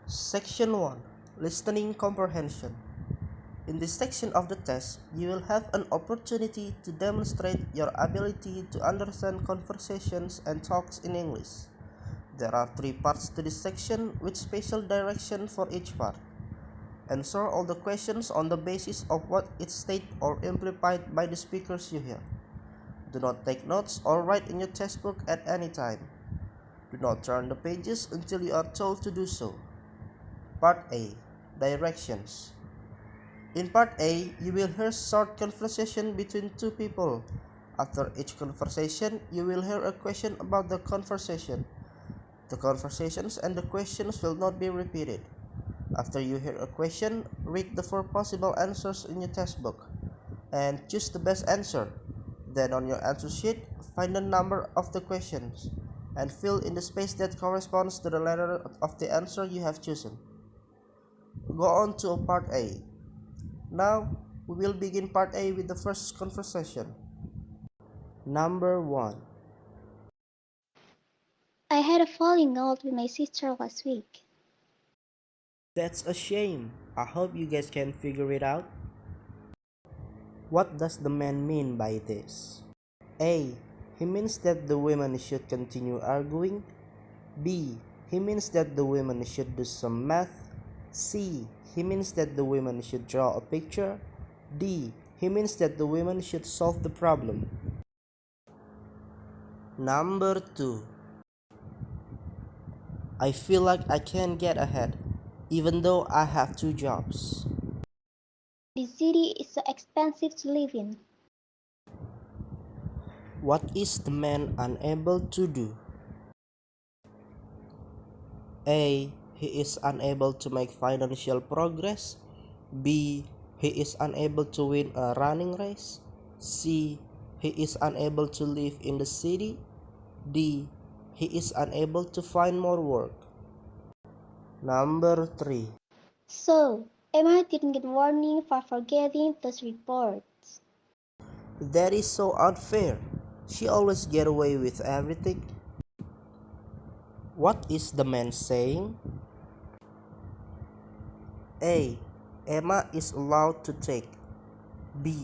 Section 1. Listening Comprehension. In this section of the test, you will have an opportunity to demonstrate your ability to understand conversations and talks in English. There are 3 parts to this section with special direction for each part. Answer all the questions on the basis of what is stated or implied by the speakers you hear. Do not take notes or write in your textbook at any time. Do not turn the pages until you are told to do so. Part A. Directions. In Part A, you will hear short conversation between 2 people. After each conversation, you will hear a question about the conversation. The conversations and the questions will not be repeated. After you hear a question, read the 4 possible answers in your textbook and choose the best answer. Then on your answer sheet, find the number of the questions and fill in the space that corresponds to the letter of the answer you have chosen. Go on to Part A. Now, we will begin Part A with the first conversation. Number 1. I had a falling out with my sister last week. That's a shame. I hope you guys can figure it out. What does the man mean by this? A. He means that the women should continue arguing. B. He means that the women should do some math. C. He means that the women should draw a picture. D. He means that the women should solve the problem. Number 2. I feel like I can't get ahead, even though I have 2 jobs. The city is so expensive to live in. What is the man unable to do? A. He is unable to make financial progress. B. He is unable to win a running race. C. He is unable to live in the city. D. He is unable to find more work. Number 3. So, Emma didn't get warning for forgetting those reports. That is so unfair. She always get away with everything. What is the man saying? A. Emma is allowed to take. B.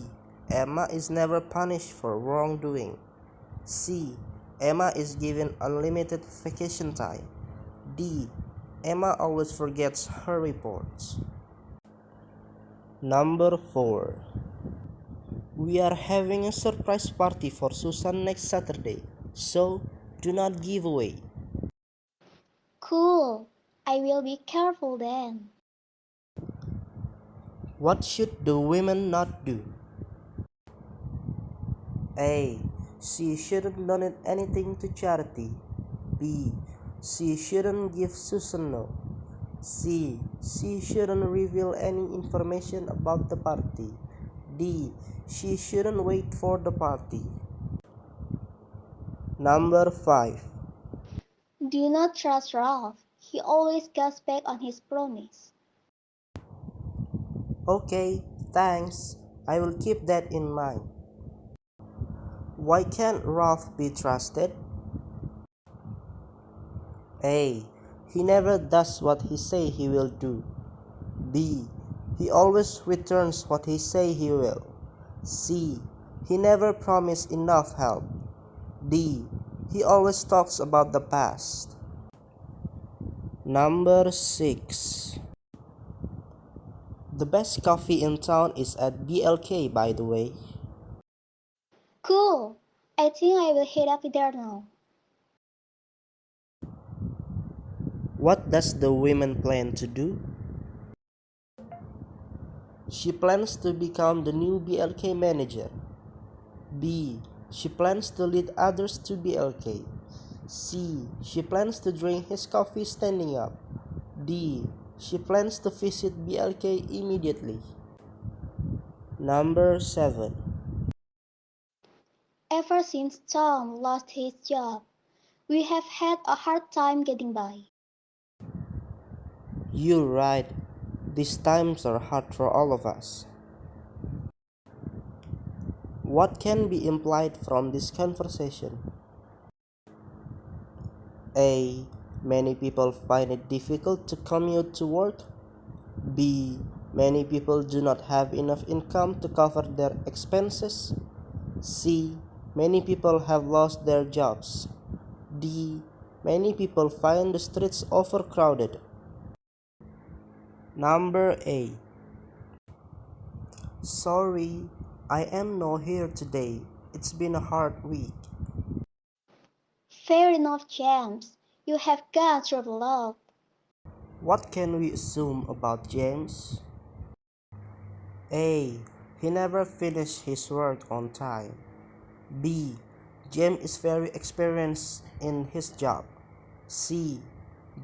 Emma is never punished for wrongdoing. C. Emma is given unlimited vacation time. D. Emma always forgets her reports. Number 4. We are having a surprise party for Susan next Saturday, so do not give away. Cool. I will be careful then. What should the women not do? A. She shouldn't donate anything to charity. B. She shouldn't give Susan no. C. She shouldn't reveal any information about the party. D. She shouldn't wait for the party. Number 5. Do not trust Ralph. He always goes back on his promise. Okay, thanks. I will keep that in mind. Why can't Ralph be trusted? A. He never does what he say he will do. B. He always returns what he say he will. C. He never promised enough help. D. He always talks about the past. Number 6. The best coffee in town is at BLK, by the way. Cool. I think I will head up there now. What does the woman plan to do? She plans to become the new BLK manager. B. She plans to lead others to BLK. C. She plans to drink his coffee standing up. D. She plans to visit BLK immediately. Number 7. Ever since Tom lost his job, we have had a hard time getting by. You're right. These times are hard for all of us. What can be implied from this conversation? A. Many people find it difficult to commute to work. B. Many people do not have enough income to cover their expenses. C. Many people have lost their jobs. D. Many people find the streets overcrowded. Number A. Sorry, I am not here today. It's been a hard week. Fair enough, James. You have gone through a lot. What can we assume about James? A. He never finished his work on time. B. James is very experienced in his job. C.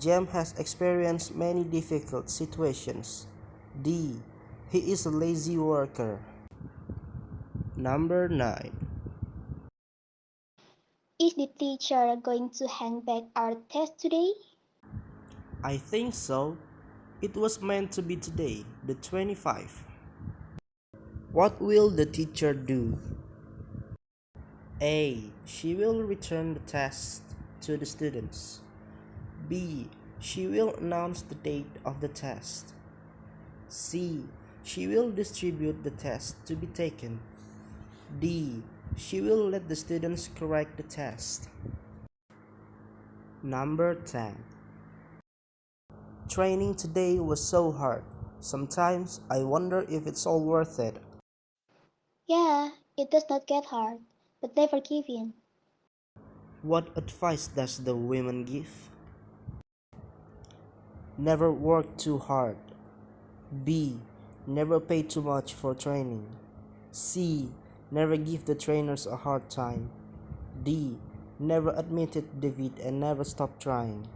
James has experienced many difficult situations. D. He is a lazy worker. Number 9. Is the teacher going to hand back our test today? I think so. It was meant to be today, the 25th. What will the teacher do? A. She will return the test to the students. B. She will announce the date of the test. C. She will distribute the test to be taken. D. She will let the students correct the test. Number 10. Training today was so hard. Sometimes I wonder if it's all worth it. Yeah, it does not get hard, but never give in. What advice does the women give? Never work too hard. B. Never pay too much for training. C. Never give the trainers a hard time. D. Never admit it defeat and never stop trying.